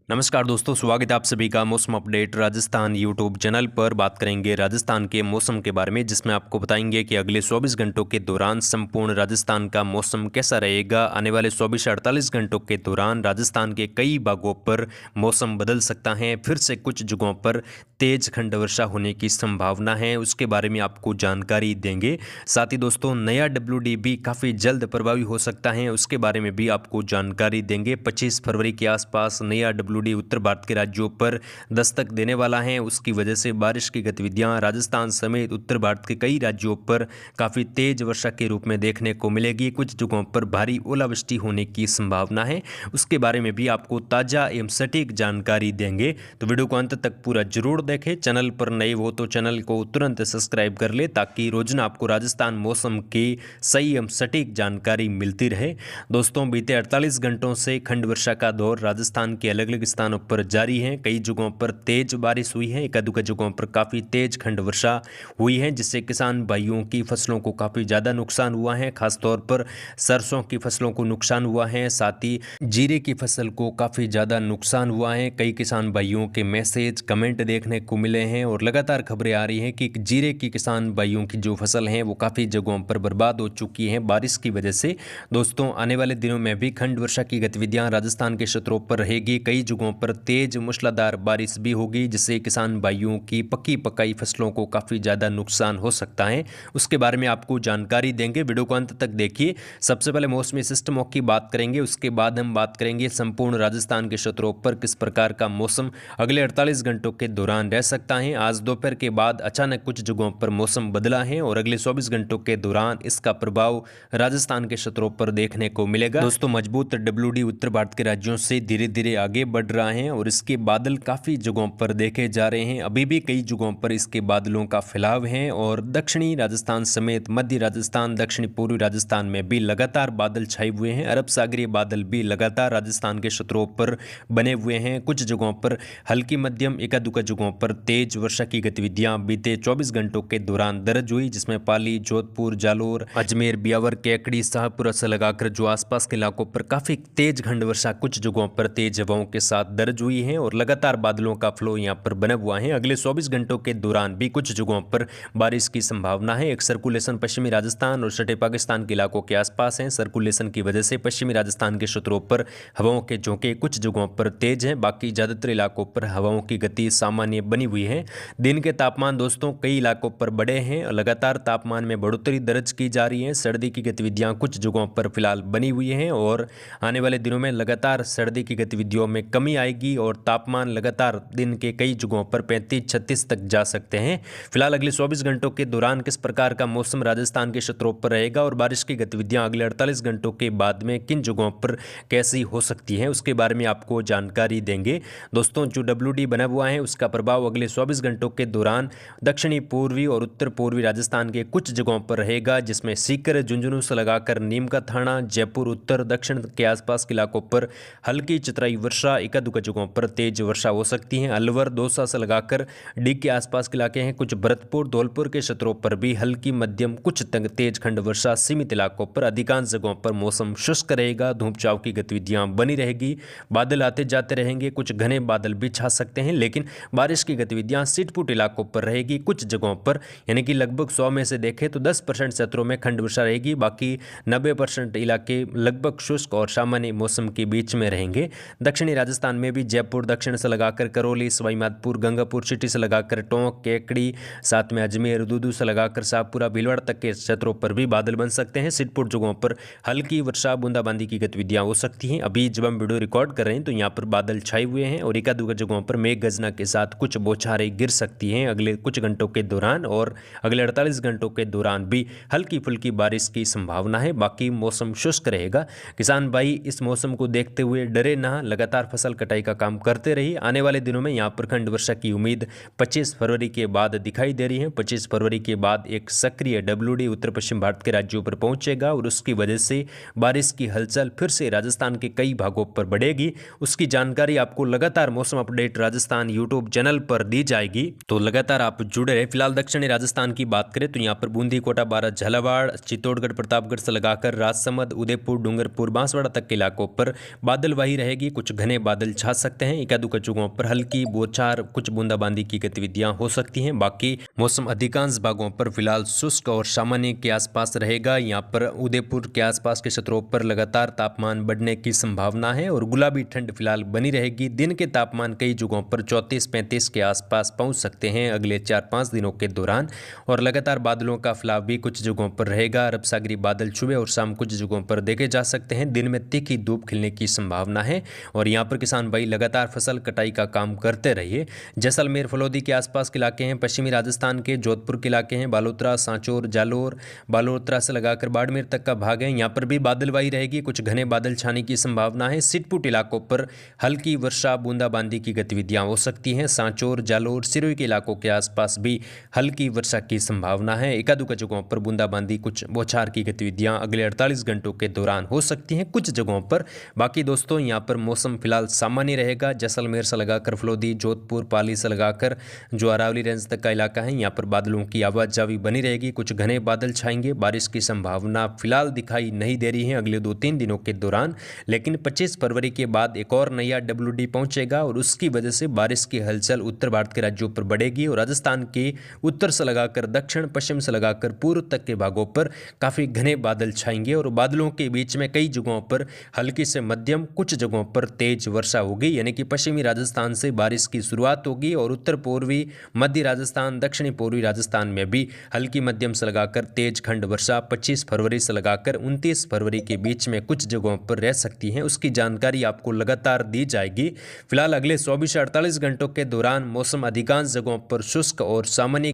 नमस्कार दोस्तों, स्वागत है आप सभी का मौसम अपडेट राजस्थान यूट्यूब चैनल पर। बात करेंगे राजस्थान के मौसम के बारे में, जिसमें आपको बताएंगे कि अगले 24 घंटों के दौरान संपूर्ण राजस्थान का मौसम कैसा रहेगा। आने वाले 24 से 48 घंटों के दौरान राजस्थान के कई भागों पर मौसम बदल सकता है। फिर से कुछ जगहों पर तेज खंड वर्षा होने की संभावना है, उसके बारे में आपको जानकारी देंगे। साथ ही दोस्तों, नया WD भी काफ़ी जल्द प्रभावी हो सकता है, उसके बारे में भी आपको जानकारी देंगे। 25 फरवरी के आसपास नया WD उत्तर भारत के राज्यों पर दस्तक देने वाला है। उसकी वजह से बारिश की गतिविधियां राजस्थान समेत उत्तर भारत के कई राज्यों पर काफ़ी तेज वर्षा के रूप में देखने को मिलेगी। कुछ जगहों पर भारी ओलावृष्टि होने की संभावना है, उसके बारे में भी आपको ताज़ा एवं सटीक जानकारी देंगे। तो वीडियो को अंत तक पूरा जरूर देखें। चैनल पर नए हो तो चैनल को तुरंत सब्सक्राइब कर ले, ताकि रोजाना आपको राजस्थान मौसम की सही एवं सटीक जानकारी मिलती रहे। दोस्तों, बीते 48 घंटों से खंड वर्षा का दौर राजस्थान के अलग अलग स्थानों पर जारी है। कई जगहों पर तेज बारिश हुई है, एकाध जगहों पर काफ़ी तेज खंड वर्षा हुई है, जिससे किसान भाइयों की फसलों को काफ़ी ज़्यादा नुकसान हुआ है। खासतौर पर सरसों की फसलों को नुकसान हुआ है, साथ ही जीरे की फसल को काफ़ी ज़्यादा नुकसान हुआ है। कई किसान भाइयों के मैसेज कमेंट देखने को मिले हैं और लगातार खबरें आ रही हैं कि जीरे की किसान भाइयों की जो फसल है वो काफ़ी जगहों पर बर्बाद हो चुकी है बारिश की वजह से। दोस्तों, आने वाले दिनों में भी खंड वर्षा की गतिविधियां राजस्थान के क्षेत्रों पर रहेगी। कई जगहों पर तेज मूसलाधार बारिश भी होगी, जिससे किसान भाइयों की पकी पकाई फसलों को काफ़ी ज़्यादा नुकसान हो सकता है। उसके बारे में आपको जानकारी देंगे, वीडियो को अंत तक देखिए। सबसे पहले मौसमी सिस्टमों की बात करेंगे, उसके बाद हम बात करेंगे संपूर्ण राजस्थान के क्षेत्रों पर किस प्रकार का मौसम अगले 48 घंटों के दौरान रह सकता है। आज दोपहर के बाद अचानक कुछ जगहों पर मौसम बदला है और अगले 24 घंटों के दौरान इसका प्रभाव राजस्थान के क्षेत्रों पर देखने को मिलेगा। दोस्तों, मजबूत WD उत्तर भारत के राज्यों से धीरे धीरे आगे बढ़ रहा है और इसके बादल काफ़ी जगहों पर देखे जा रहे हैं। अभी भी कई जगहों पर इसके बादलों का फैलाव है और दक्षिणी राजस्थान समेत मध्य राजस्थान, दक्षिणी पूर्वी राजस्थान में भी लगातार बादल छाए हुए हैं। अरब सागरीय बादल भी लगातार राजस्थान के क्षेत्रों पर बने हुए हैं। कुछ जगहों पर हल्की मध्यम, एकाध जगहों पर तेज वर्षा की गतिविधियां बीते 24 घंटों के दौरान दर्ज हुई, जिसमें पाली, जोधपुर, जालोर, अजमेर, ब्यावर, केकड़ी, शाहपुरा से लगाकर जो आसपास के इलाकों पर काफ़ी तेज खंड वर्षा कुछ जगहों पर तेज हवाओं के साथ दर्ज हुई है और लगातार बादलों का फ्लो यहां पर बना हुआ है। अगले 24 घंटों के दौरान भी कुछ जगहों पर बारिश की संभावना है। एक सर्कुलेशन पश्चिमी राजस्थान और सटे पाकिस्तान के इलाकों के आसपास है। सर्कुलेशन की वजह से पश्चिमी राजस्थान के क्षेत्रों पर हवाओं के झोंके कुछ जगहों पर तेज हैं, बाकी ज़्यादातर इलाकों पर हवाओं की गति सामान्य बनी हुई है। दिन के तापमान दोस्तों कई इलाकों पर बढ़े हैं और लगातार तापमान में बढ़ोतरी दर्ज की जा रही है। सर्दी की गतिविधियां कुछ जगहों पर फिलहाल बनी हुई हैं और आने वाले दिनों में लगातार सर्दी की गतिविधियों में कमी आएगी और तापमान लगातार दिन के कई जगहों पर 35-36 तक जा सकते हैं। फिलहाल अगले 24 घंटों के दौरान किस प्रकार का मौसम राजस्थान के क्षेत्रों पर रहेगा और बारिश की गतिविधियां अगले 48 घंटों के बाद में किन जगहों पर कैसी हो सकती हैं, उसके बारे में आपको जानकारी देंगे। दोस्तों, जो WD बना हुआ है उसका प्रभाव अगले 24 घंटों के दौरान दक्षिणी पूर्वी और उत्तर पूर्वी राजस्थान के कुछ जगहों पर रहेगा, जिसमें सीकर, झुंझुनू से लगाकर नीम का थाना, जयपुर, उत्तर दक्षिण के आसपास के इलाकों पर हल्की चतराई वर्षा, एकाध जगहों पर तेज वर्षा हो सकती है। अलवर, दौसा से लगाकर डी के आसपास के इलाके हैं, कुछ भरतपुर, धौलपुर के क्षेत्रों पर भी हल्की मध्यम कुछ तेज खंड वर्षा। सीमित इलाकों पर अधिकांश जगहों पर मौसम शुष्क रहेगा, धूप छांव की गतिविधियां बनी रहेगी, बादल आते जाते रहेंगे, कुछ घने बादल भी छा सकते हैं, लेकिन बारिश की गतिविधियां सिटपुट इलाकों पर रहेगी। कुछ जगहों पर यानी कि लगभग 100 में से देखें तो 10% क्षेत्रों में खंड वर्षा रहेगी, बाकी 90% इलाके लगभग शुष्क और सामान्य मौसम के बीच में रहेंगे। दक्षिणी राजस्थान में भी जयपुर दक्षिण से लगाकर करौली, सवाईमाधोपुर, गंगापुर सिटी से लगाकर टोंक, केकड़ी, साथ में अजमेर, दूदू से लगाकर शाहपुरा, भीलवाड़ा तक के क्षेत्रों पर भी बादल बन सकते हैं। सिटपुट जगहों पर हल्की वर्षा, बूंदाबांदी की गतिविधियां हो सकती हैं। अभी जब हम वीडियो रिकॉर्ड कर रहे हैं तो यहाँ पर बादल छाए हुए हैं और एकाध जगहों पर मेघ गर्जना के साथ कुछ बौछारें गिर सकती हैं अगले कुछ घंटों के दौरान और अगले 48 घंटों के दौरान भी हल्की फुल्की बारिश की संभावना है। बाकी मौसम शुष्क रहेगा। किसान भाई इस मौसम को देखते हुए डरे ना, लगातार फसल कटाई का काम करते रहिए। आने वाले दिनों में यहाँ पर खंड वर्षा की उम्मीद 25 फरवरी के बाद दिखाई दे रही है। 25 फरवरी के बाद एक सक्रिय WD उत्तर पश्चिम भारत के राज्यों पर पहुंचेगा और उसकी वजह से बारिश की हलचल फिर से राजस्थान के कई भागों पर बढ़ेगी। उसकी जानकारी आपको लगातार मौसम अपडेट राजस्थान यूट्यूब चैनल पर दी जाएगी, तो लगातार आप जुड़े रहे। फिलहाल दक्षिणी राजस्थान की बात करें तो यहाँ पर बूंदी, कोटा, बारां, झालावाड़, चित्तौड़गढ़, प्रतापगढ़ से लगाकर राजसमंद, उदयपुर, डूंगरपुर, बांसवाड़ा तक के इलाकों पर बादलवाही रहेगी, कुछ घने बादल बादल छा सकते हैं। एकाध जगहों पर हल्की बौछार कुछ बूंदाबांदी की गतिविधियां हो सकती हैं। बाकी मौसम अधिकांश भागों पर फिलहाल शुष्क और सामान्य के आसपास रहेगा। यहाँ पर उदयपुर के आसपास के क्षेत्रों पर लगातार तापमान बढ़ने की संभावना है और गुलाबी ठंड फिलहाल बनी रहेगी। दिन के तापमान कई जगहों पर 34-35 के आसपास पहुंच सकते हैं अगले 4-5 दिनों के दौरान। और लगातार बादलों का फैलाव भी कुछ जगहों पर रहेगा। अरब सागरी बादल सुबह और शाम कुछ जगहों पर देखे जा सकते हैं। दिन में तीखी धूप खिलने की संभावना है और यहाँ पर किसान भाई लगातार फसल कटाई का काम करते रहिए। जैसलमेर फलोदी के आसपास के इलाके हैं, पश्चिमी राजस्थान के जोधपुर के इलाके हैं, बालोतरा, सांचौर, जालोर, बालोतरा से लगाकर बाड़मेर तक का भाग है। यहाँ पर भी बादलवाई रहेगी, कुछ घने बादल छाने की संभावना है। सिटपुट इलाकों पर हल्की वर्षा बूंदाबांदी की गतिविधियां हो सकती हैं। सांचौर, जालोर, सिरोही के इलाकों के आसपास भी हल्की वर्षा की संभावना है। एकाध जगहों पर बूंदाबांदी कुछ बौछार की गतिविधियां अगले 48 घंटों के दौरान हो सकती हैं कुछ जगहों पर। बाकी दोस्तों यहाँ पर मौसम फिलहाल सामान्य रहेगा। जैसलमेर से लगाकर फलोदी, जोधपुर, पाली से लगाकर जो अरावली रेंज तक का इलाका है, यहाँ पर बादलों की आवाजावी बनी रहेगी। कुछ घने बादल छाएंगे, बारिश की संभावना फिलहाल दिखाई नहीं दे रही है अगले 2-3 दिनों के दौरान। लेकिन 25 फरवरी के बाद एक और नया WD पहुंचेगा और उसकी वजह से बारिश की हलचल उत्तर भारत के राज्यों पर बढ़ेगी और राजस्थान के उत्तर से लगाकर दक्षिण पश्चिम से लगाकर पूर्व तक के भागों पर काफ़ी घने बादल छाएंगे और बादलों के बीच में कई जगहों पर हल्की से मध्यम, कुछ जगहों पर तेज वर्षा होगी। यानी कि पश्चिमी राजस्थान से बारिश की शुरुआत होगी और उत्तर पूर्वी, मध्य राजस्थान, दक्षिणी पूर्वी राजस्थान में भी हल्की मध्यम से लगाकर तेज खंड वर्षा 25 फरवरी से लगाकर 29 फरवरी के बीच में कुछ जगहों पर रह सकती है। उसकी जानकारी आपको लगातार दी जाएगी। फिलहाल अगले 24 से 48 घंटों के दौरान मौसम अधिकांश जगहों पर शुष्क और सामान्य